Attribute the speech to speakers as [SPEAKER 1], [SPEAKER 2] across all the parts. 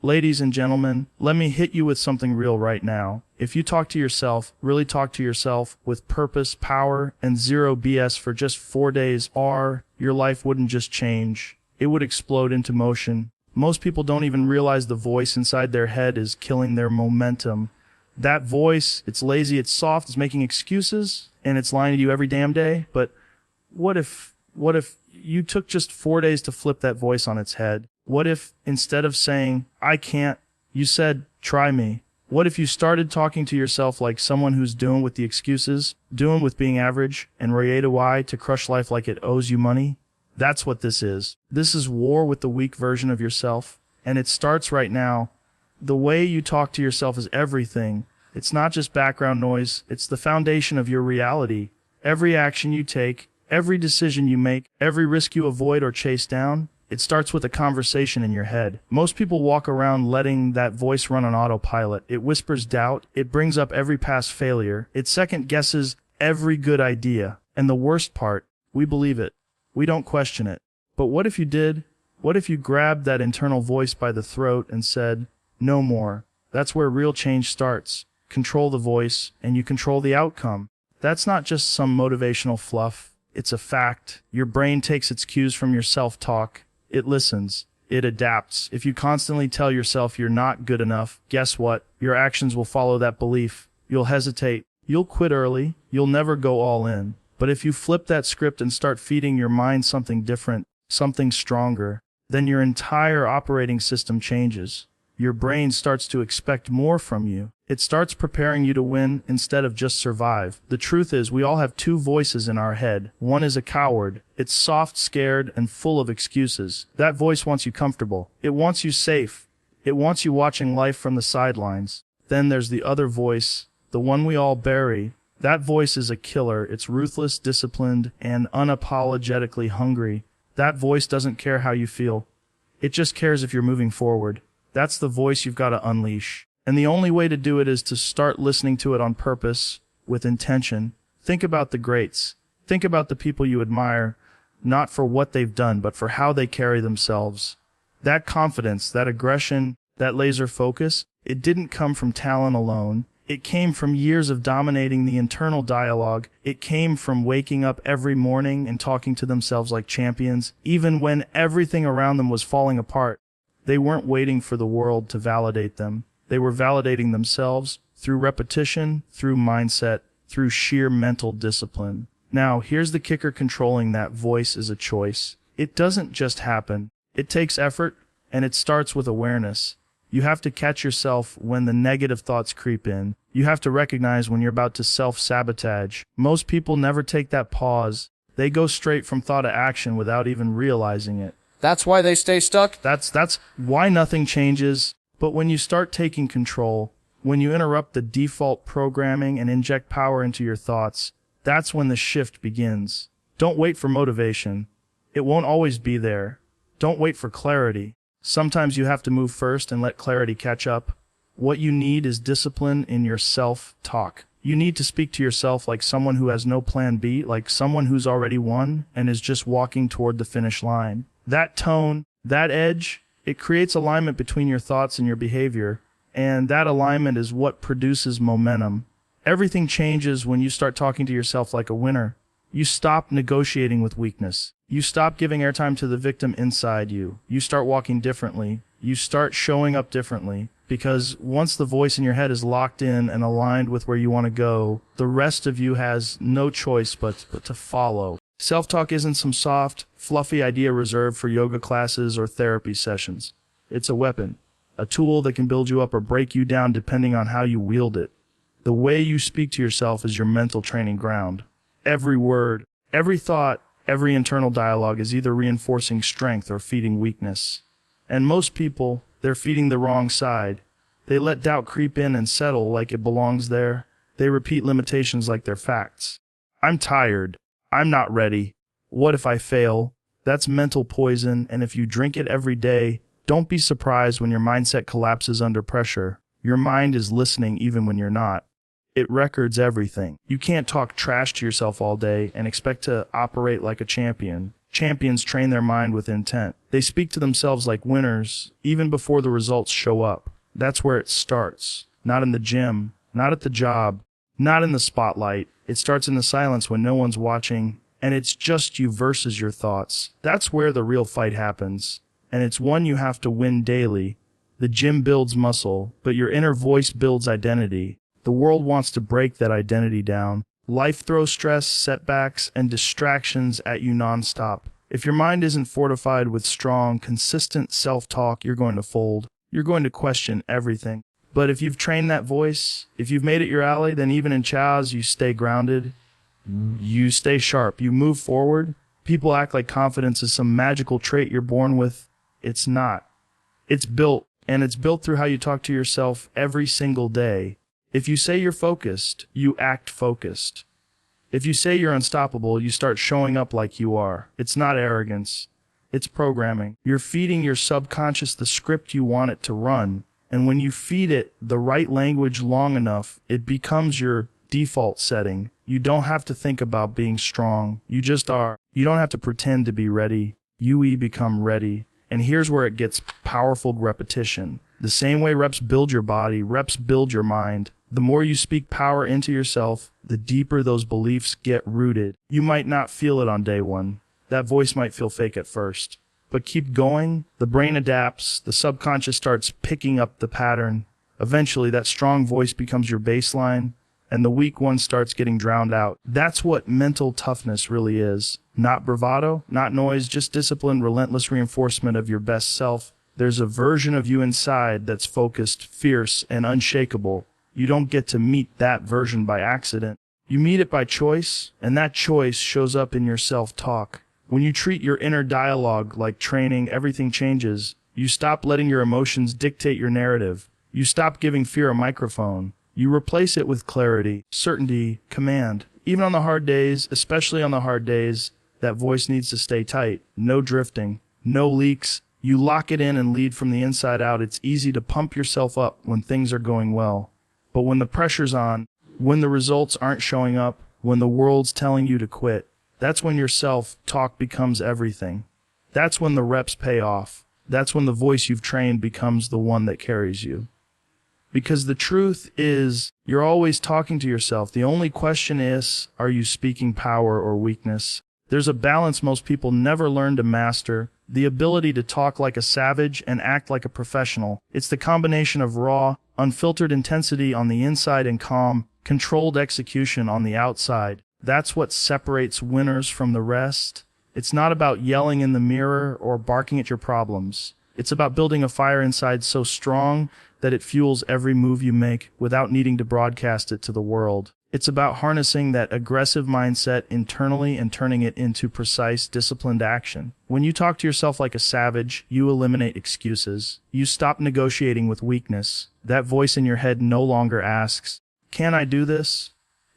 [SPEAKER 1] Ladies and gentlemen, let me hit you with something real right now. If you talk to yourself, really talk to yourself with purpose, power, and zero BS for just 4 days, your life wouldn't just change. It would explode into motion. Most people don't even realize the voice inside their head is killing their momentum. That voice, it's lazy, it's soft, it's making excuses, and it's lying to you every damn day. But what if you took just 4 days to flip that voice on its head? What if instead of saying, I can't, you said, try me? What if you started talking to yourself like someone who's doing with the excuses, doing with being average, and ready to crush life like it owes you money? That's what this is. This is war with the weak version of yourself, and it starts right now. The way you talk to yourself is everything. It's not just background noise, it's the foundation of your reality. Every action you take, every decision you make, every risk you avoid or chase down, it starts with a conversation in your head. Most people walk around letting that voice run on autopilot. It whispers doubt, it brings up every past failure, it second guesses every good idea. And the worst part, we believe it. We don't question it. But what if you did? What if you grabbed that internal voice by the throat and said, no more? That's where real change starts. Control the voice, and you control the outcome. That's not just some motivational fluff. It's a fact. Your brain takes its cues from your self-talk. It listens. It adapts. If you constantly tell yourself you're not good enough, guess what? Your actions will follow that belief. You'll hesitate. You'll quit early. You'll never go all in. But if you flip that script and start feeding your mind something different, something stronger, then your entire operating system changes. Your brain starts to expect more from you. It starts preparing you to win instead of just survive. The truth is, we all have two voices in our head. One is a coward. It's soft, scared, and full of excuses. That voice wants you comfortable. It wants you safe. It wants you watching life from the sidelines. Then there's the other voice, the one we all bury. That voice is a killer. It's ruthless, disciplined, and unapologetically hungry. That voice doesn't care how you feel. It just cares if you're moving forward. That's the voice you've got to unleash. And the only way to do it is to start listening to it on purpose, with intention. Think about the greats. Think about the people you admire, not for what they've done, but for how they carry themselves. That confidence, that aggression, that laser focus, it didn't come from talent alone. It came from years of dominating the internal dialogue. It came from waking up every morning and talking to themselves like champions, even when everything around them was falling apart. They weren't waiting for the world to validate them. They were validating themselves through repetition, through mindset, through sheer mental discipline. Now, here's the kicker: controlling that voice is a choice. It doesn't just happen. It takes effort, and it starts with awareness. You have to catch yourself when the negative thoughts creep in. You have to recognize when you're about to self-sabotage. Most people never take that pause. They go straight from thought to action without even realizing it.
[SPEAKER 2] That's why they stay stuck?
[SPEAKER 1] That's why nothing changes. But when you start taking control, when you interrupt the default programming and inject power into your thoughts, that's when the shift begins. Don't wait for motivation. It won't always be there. Don't wait for clarity. Sometimes you have to move first and let clarity catch up. What you need is discipline in your self-talk. You need to speak to yourself like someone who has no plan B, like someone who's already won and is just walking toward the finish line. That tone, that edge, it creates alignment between your thoughts and your behavior, and that alignment is what produces momentum. Everything changes when you start talking to yourself like a winner. You stop negotiating with weakness. You stop giving airtime to the victim inside you. You start walking differently. You start showing up differently. Because once the voice in your head is locked in and aligned with where you want to go, the rest of you has no choice but to follow. Self-talk isn't some soft, fluffy idea reserved for yoga classes or therapy sessions. It's a weapon, a tool that can build you up or break you down depending on how you wield it. The way you speak to yourself is your mental training ground. Every word, every thought, every internal dialogue is either reinforcing strength or feeding weakness. And most people, they're feeding the wrong side. They let doubt creep in and settle like it belongs there. They repeat limitations like they're facts. I'm tired. I'm not ready. What if I fail? That's mental poison, and if you drink it every day, don't be surprised when your mindset collapses under pressure. Your mind is listening even when you're not. It records everything. You can't talk trash to yourself all day and expect to operate like a champion. Champions train their mind with intent. They speak to themselves like winners, even before the results show up. That's where it starts. Not in the gym, not at the job, not in the spotlight. It starts in the silence when no one's watching, and it's just you versus your thoughts. That's where the real fight happens, and it's one you have to win daily. The gym builds muscle, but your inner voice builds identity. The world wants to break that identity down. Life throws stress, setbacks, and distractions at you nonstop. If your mind isn't fortified with strong, consistent self-talk, you're going to fold. You're going to question everything. But if you've trained that voice, if you've made it your ally, then even in chows, you stay grounded. You stay sharp. You move forward. People act like confidence is some magical trait you're born with. It's not. It's built, and it's built through how you talk to yourself every single day. If you say you're focused, you act focused. If you say you're unstoppable, you start showing up like you are. It's not arrogance. It's programming. You're feeding your subconscious the script you want it to run. And when you feed it the right language long enough, it becomes your default setting. You don't have to think about being strong. You just are. You don't have to pretend to be ready. You become ready. And here's where it gets powerful: repetition. The same way reps build your body, reps build your mind. The more you speak power into yourself, the deeper those beliefs get rooted. You might not feel it on day one. That voice might feel fake at first. But keep going. The brain adapts. The subconscious starts picking up the pattern. Eventually, that strong voice becomes your baseline, and the weak one starts getting drowned out. That's what mental toughness really is. Not bravado, not noise, just discipline, relentless reinforcement of your best self. There's a version of you inside that's focused, fierce, and unshakable. You don't get to meet that version by accident. You meet it by choice, and that choice shows up in your self-talk. When you treat your inner dialogue like training, everything changes. You stop letting your emotions dictate your narrative. You stop giving fear a microphone. You replace it with clarity, certainty, command. Even on the hard days, especially on the hard days, that voice needs to stay tight. No drifting, no leaks. You lock it in and lead from the inside out. It's easy to pump yourself up when things are going well. But when the pressure's on, when the results aren't showing up, when the world's telling you to quit, that's when your self-talk becomes everything. That's when the reps pay off. That's when the voice you've trained becomes the one that carries you. Because the truth is, you're always talking to yourself. The only question is, are you speaking power or weakness? There's a balance most people never learn to master. The ability to talk like a savage and act like a professional. It's the combination of raw, unfiltered intensity on the inside and calm, controlled execution on the outside. That's what separates winners from the rest. It's not about yelling in the mirror or barking at your problems. It's about building a fire inside so strong that it fuels every move you make without needing to broadcast it to the world. It's about harnessing that aggressive mindset internally and turning it into precise, disciplined action. When you talk to yourself like a savage, you eliminate excuses. You stop negotiating with weakness. That voice in your head no longer asks, "Can I do this?"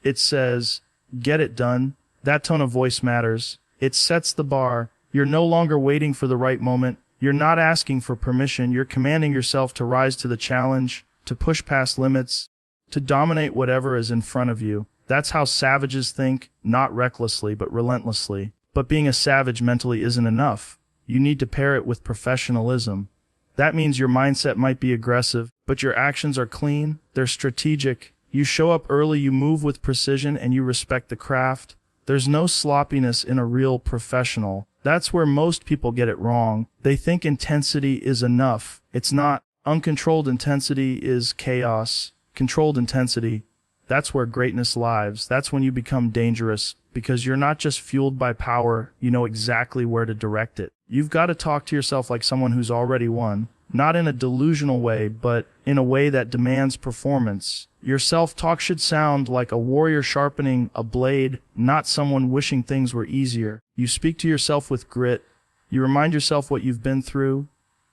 [SPEAKER 1] It says, "Get it done." That tone of voice matters. It sets the bar. You're no longer waiting for the right moment. You're not asking for permission. You're commanding yourself to rise to the challenge, to push past limits, to dominate whatever is in front of you. That's how savages think, not recklessly, but relentlessly. But being a savage mentally isn't enough. You need to pair it with professionalism. That means your mindset might be aggressive, but your actions are clean, they're strategic. You show up early, you move with precision, and you respect the craft. There's no sloppiness in a real professional. That's where most people get it wrong. They think intensity is enough. It's not. Uncontrolled intensity is chaos. Controlled intensity, that's where greatness lives. That's when you become dangerous, because you're not just fueled by power, you know exactly where to direct it. You've got to talk to yourself like someone who's already won, not in a delusional way, but in a way that demands performance. Your self-talk should sound like a warrior sharpening a blade, not someone wishing things were easier. You speak to yourself with grit. You remind yourself what you've been through.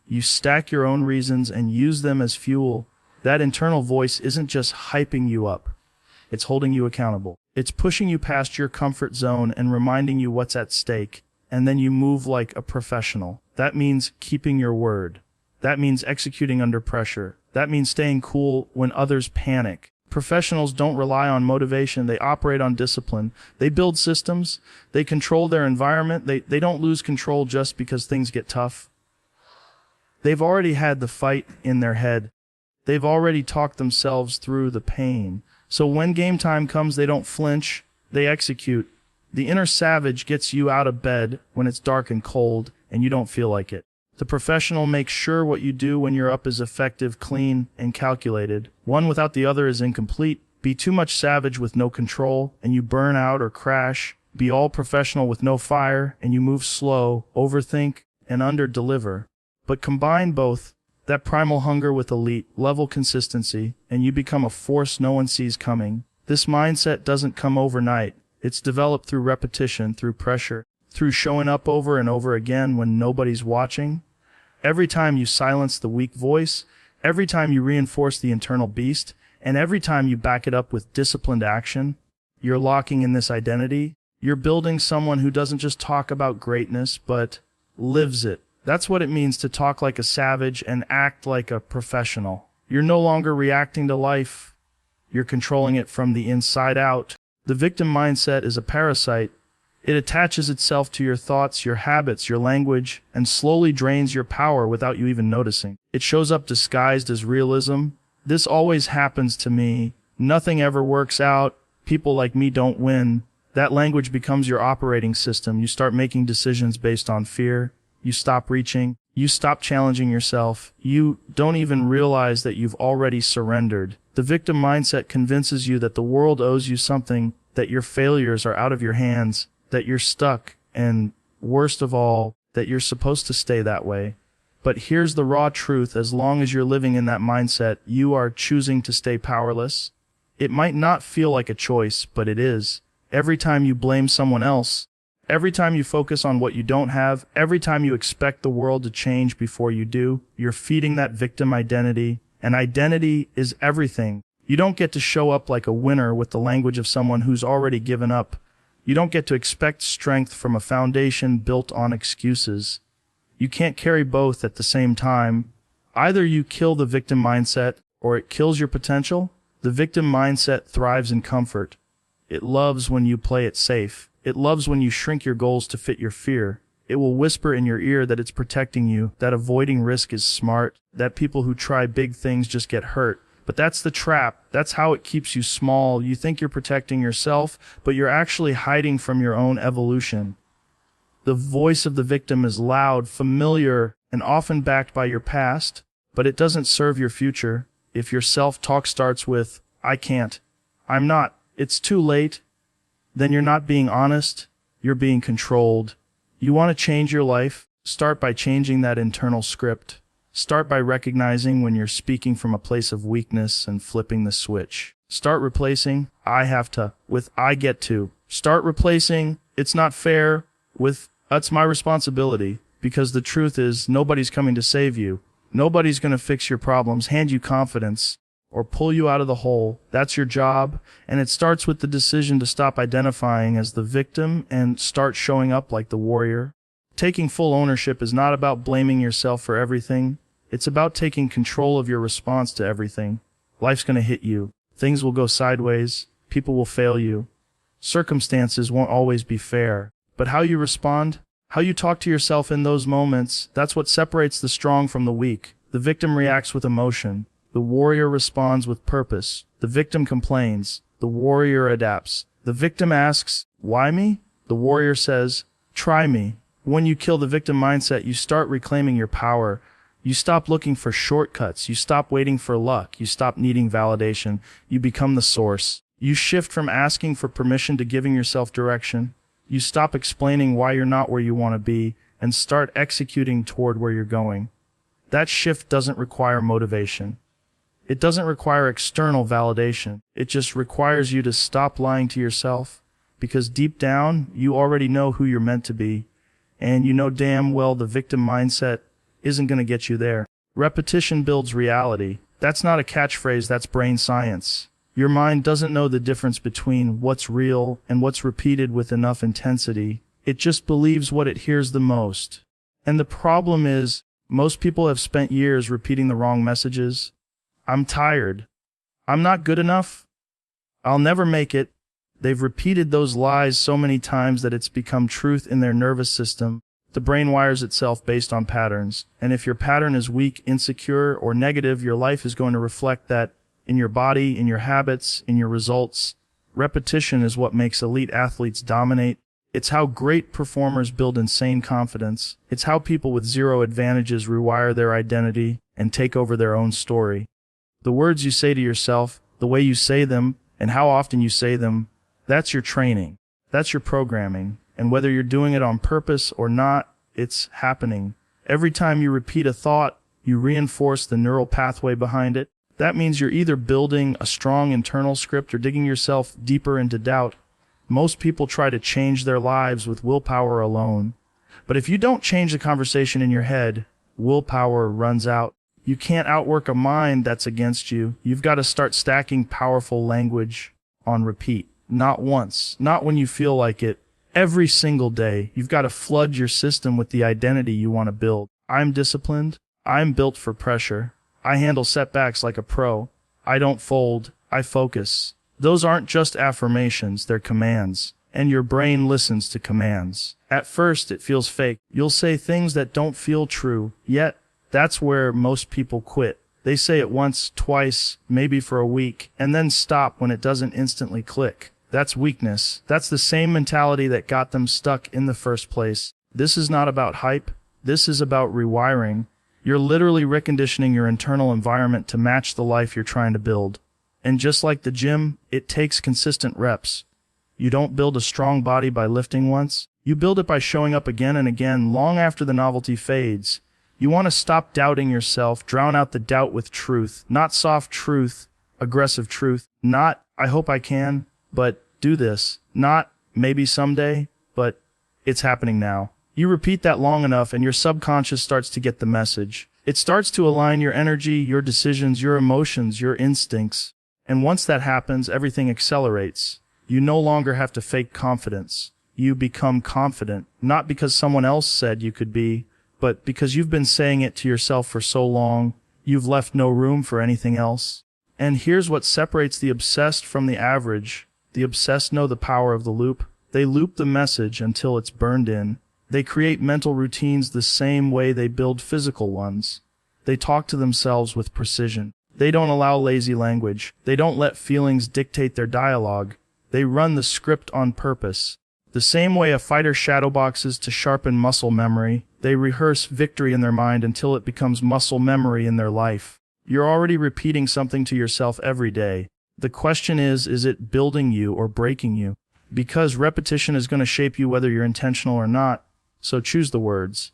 [SPEAKER 1] You stack your own reasons and use them as fuel. That internal voice isn't just hyping you up. It's holding you accountable. It's pushing you past your comfort zone and reminding you what's at stake. And then you move like a professional. That means keeping your word. That means executing under pressure. That means staying cool when others panic. Professionals don't rely on motivation, they operate on discipline. They build systems, they control their environment, they don't lose control just because things get tough. They've already had the fight in their head. They've already talked themselves through the pain. So when game time comes, they don't flinch, they execute. The inner savage gets you out of bed when it's dark and cold and you don't feel like it. The professional makes sure what you do when you're up is effective, clean, and calculated. One without the other is incomplete. Be too much savage with no control, and you burn out or crash. Be all professional with no fire, and you move slow, overthink, and under-deliver. But combine both, that primal hunger with elite level consistency, and you become a force no one sees coming. This mindset doesn't come overnight. It's developed through repetition, through pressure, through showing up over and over again when nobody's watching. Every time you silence the weak voice, every time you reinforce the internal beast, and every time you back it up with disciplined action, you're locking in this identity. You're building someone who doesn't just talk about greatness, but lives it. That's what it means to talk like a savage and act like a professional. You're no longer reacting to life. You're controlling it from the inside out. The victim mindset is a parasite. It attaches itself to your thoughts, your habits, your language, and slowly drains your power without you even noticing. It shows up disguised as realism. This always happens to me. Nothing ever works out. People like me don't win. That language becomes your operating system. You start making decisions based on fear. You stop reaching. You stop challenging yourself. You don't even realize that you've already surrendered. The victim mindset convinces you that the world owes you something, that your failures are out of your hands, that you're stuck, and worst of all, that you're supposed to stay that way. But here's the raw truth: as long as you're living in that mindset, you are choosing to stay powerless. It might not feel like a choice, but it is. Every time you blame someone else, every time you focus on what you don't have, every time you expect the world to change before you do, you're feeding that victim identity, and identity is everything. You don't get to show up like a winner with the language of someone who's already given up. You don't get to expect strength from a foundation built on excuses. You can't carry both at the same time. Either you kill the victim mindset, or it kills your potential. The victim mindset thrives in comfort. It loves when you play it safe. It loves when you shrink your goals to fit your fear. It will whisper in your ear that it's protecting you, that avoiding risk is smart, that people who try big things just get hurt. But that's the trap. That's how it keeps you small. You think you're protecting yourself, but you're actually hiding from your own evolution. The voice of the victim is loud, familiar, and often backed by your past, but it doesn't serve your future. If your self-talk starts with, "I can't," "I'm not," "It's too late," then you're not being honest, you're being controlled. You want to change your life? Start by changing that internal script. Start by recognizing when you're speaking from a place of weakness and flipping the switch. Start replacing "I have to" with "I get to." Start replacing "it's not fair" with "that's my responsibility," because the truth is nobody's coming to save you. Nobody's going to fix your problems, hand you confidence, or pull you out of the hole. That's your job, and it starts with the decision to stop identifying as the victim and start showing up like the warrior. Taking full ownership is not about blaming yourself for everything. It's about taking control of your response to everything. Life's going to hit you. Things will go sideways. People will fail you. Circumstances won't always be fair. But how you respond, how you talk to yourself in those moments, that's what separates the strong from the weak. The victim reacts with emotion. The warrior responds with purpose. The victim complains. The warrior adapts. The victim asks, "Why me?" The warrior says, "Try me." When you kill the victim mindset, you start reclaiming your power. You stop looking for shortcuts. You stop waiting for luck. You stop needing validation. You become the source. You shift from asking for permission to giving yourself direction. You stop explaining why you're not where you want to be and start executing toward where you're going. That shift doesn't require motivation. It doesn't require external validation. It just requires you to stop lying to yourself, because deep down, you already know who you're meant to be, and you know damn well the victim mindset isn't going to get you there. Repetition builds reality. That's not a catchphrase, that's brain science. Your mind doesn't know the difference between what's real and what's repeated with enough intensity. It just believes what it hears the most. And the problem is, most people have spent years repeating the wrong messages. "I'm tired. I'm not good enough. I'll never make it. They've repeated those lies so many times that it's become truth in their nervous system. The brain wires itself based on patterns, and if your pattern is weak, insecure, or negative, your life is going to reflect that in your body, in your habits, in your results. Repetition is what makes elite athletes dominate. It's how great performers build insane confidence. It's how people with zero advantages rewire their identity and take over their own story. The words you say to yourself, the way you say them, and how often you say them, that's your training. That's your programming. And whether you're doing it on purpose or not, it's happening. Every time you repeat a thought, you reinforce the neural pathway behind it. That means you're either building a strong internal script or digging yourself deeper into doubt. Most people try to change their lives with willpower alone. But if you don't change the conversation in your head, willpower runs out. You can't outwork a mind that's against you. You've got to start stacking powerful language on repeat. Not once, not when you feel like it. Every single day, you've got to flood your system with the identity you want to build. I'm disciplined. I'm built for pressure. I handle setbacks like a pro. I don't fold. I focus. Those aren't just affirmations, they're commands. And your brain listens to commands. At first, it feels fake. You'll say things that don't feel true. Yet, that's where most people quit. They say it once, twice, maybe for a week, and then stop when it doesn't instantly click. That's weakness. That's the same mentality that got them stuck in the first place. This is not about hype. This is about rewiring. You're literally reconditioning your internal environment to match the life you're trying to build. And just like the gym, it takes consistent reps. You don't build a strong body by lifting once. You build it by showing up again and again, long after the novelty fades. You want to stop doubting yourself, drown out the doubt with truth. Not soft truth, aggressive truth. Not, I hope I can, but do this. Not, maybe someday, but it's happening now. You repeat that long enough and your subconscious starts to get the message. It starts to align your energy, your decisions, your emotions, your instincts. And once that happens, everything accelerates. You no longer have to fake confidence. You become confident, not because someone else said you could be, but because you've been saying it to yourself for so long, you've left no room for anything else. And here's what separates the obsessed from the average. The obsessed know the power of the loop. They loop the message until it's burned in. They create mental routines the same way they build physical ones. They talk to themselves with precision. They don't allow lazy language. They don't let feelings dictate their dialogue. They run the script on purpose. The same way a fighter shadowboxes to sharpen muscle memory, they rehearse victory in their mind until it becomes muscle memory in their life. You're already repeating something to yourself every day. The question is it building you or breaking you? Because repetition is going to shape you whether you're intentional or not. So choose the words.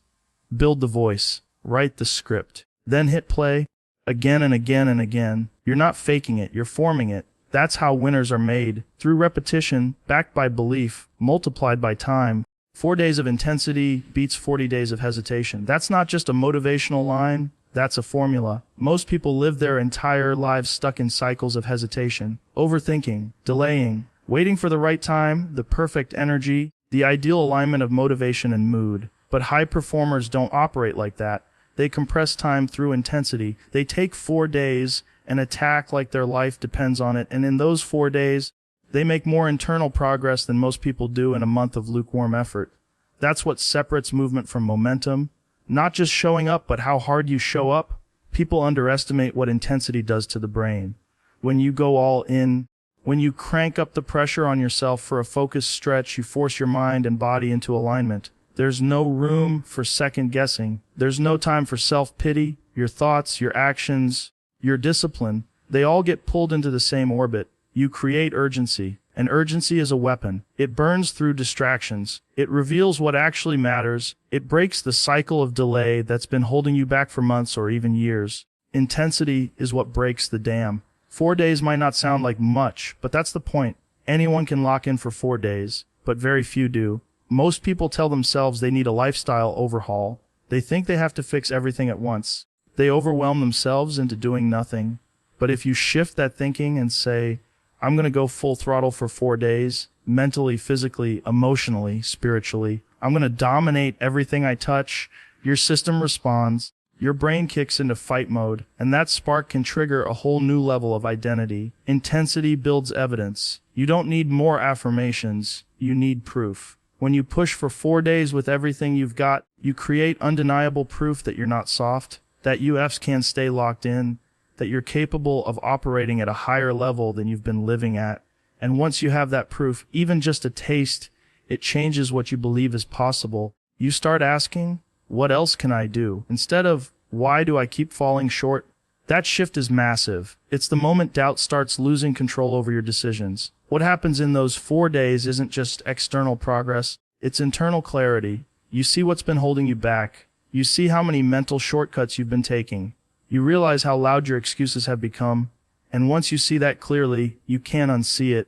[SPEAKER 1] Build the voice. Write the script. Then hit play. Again and again and again. You're not faking it, you're forming it. That's how winners are made. Through repetition, backed by belief, multiplied by time. 4 days of intensity beats 40 days of hesitation. That's not just a motivational line, that's a formula. Most people live their entire lives stuck in cycles of hesitation, overthinking, delaying, waiting for the right time, the perfect energy, the ideal alignment of motivation and mood. But high performers don't operate like that. They compress time through intensity. They take 4 days and attack like their life depends on it. And in those 4 days, they make more internal progress than most people do in a month of lukewarm effort. That's what separates movement from momentum. Not just showing up, but how hard you show up. People underestimate what intensity does to the brain. When you go all in, when you crank up the pressure on yourself for a focused stretch, you force your mind and body into alignment. There's no room for second guessing. There's no time for self-pity. Your thoughts, your actions, your discipline, they all get pulled into the same orbit. You create urgency, and urgency is a weapon. It burns through distractions. It reveals what actually matters. It breaks the cycle of delay that's been holding you back for months or even years. Intensity is what breaks the dam. 4 days might not sound like much, but that's the point. Anyone can lock in for 4 days, but very few do. Most people tell themselves they need a lifestyle overhaul. They think they have to fix everything at once. They overwhelm themselves into doing nothing. But if you shift that thinking and say, I'm going to go full throttle for 4 days, mentally, physically, emotionally, spiritually, I'm going to dominate everything I touch, your system responds. your brain kicks into fight mode, and that spark can trigger a whole new level of identity. Intensity builds evidence. You don't need more affirmations, you need proof. When you push for 4 days with everything you've got, you create undeniable proof that you're not soft, that UFs can stay locked in, that you're capable of operating at a higher level than you've been living at. And once you have that proof, even just a taste, it changes what you believe is possible. You start asking, what else can I do? Instead of, why do I keep falling short? That shift is massive. It's the moment doubt starts losing control over your decisions. What happens in those 4 days isn't just external progress, it's internal clarity. You see what's been holding you back. You see how many mental shortcuts you've been taking. You realize how loud your excuses have become. And once you see that clearly, you can't unsee it.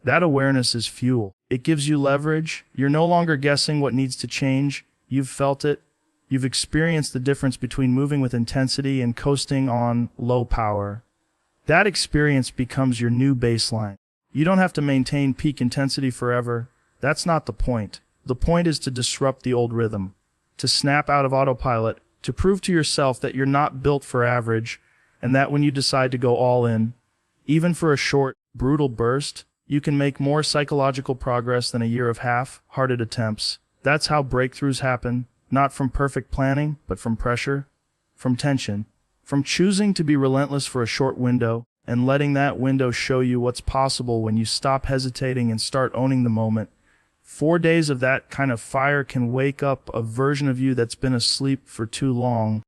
[SPEAKER 1] That awareness is fuel. It gives you leverage. You're no longer guessing what needs to change. You've felt it. You've experienced the difference between moving with intensity and coasting on low power. That experience becomes your new baseline. You don't have to maintain peak intensity forever. That's not the point. The point is to disrupt the old rhythm, to snap out of autopilot, to prove to yourself that you're not built for average, and that when you decide to go all in, even for a short, brutal burst, you can make more psychological progress than a year of half-hearted attempts. That's how breakthroughs happen, not from perfect planning, but from pressure, from tension, from choosing to be relentless for a short window, and letting that window show you what's possible when you stop hesitating and start owning the moment. 4 days of that kind of fire can wake up a version of you that's been asleep for too long.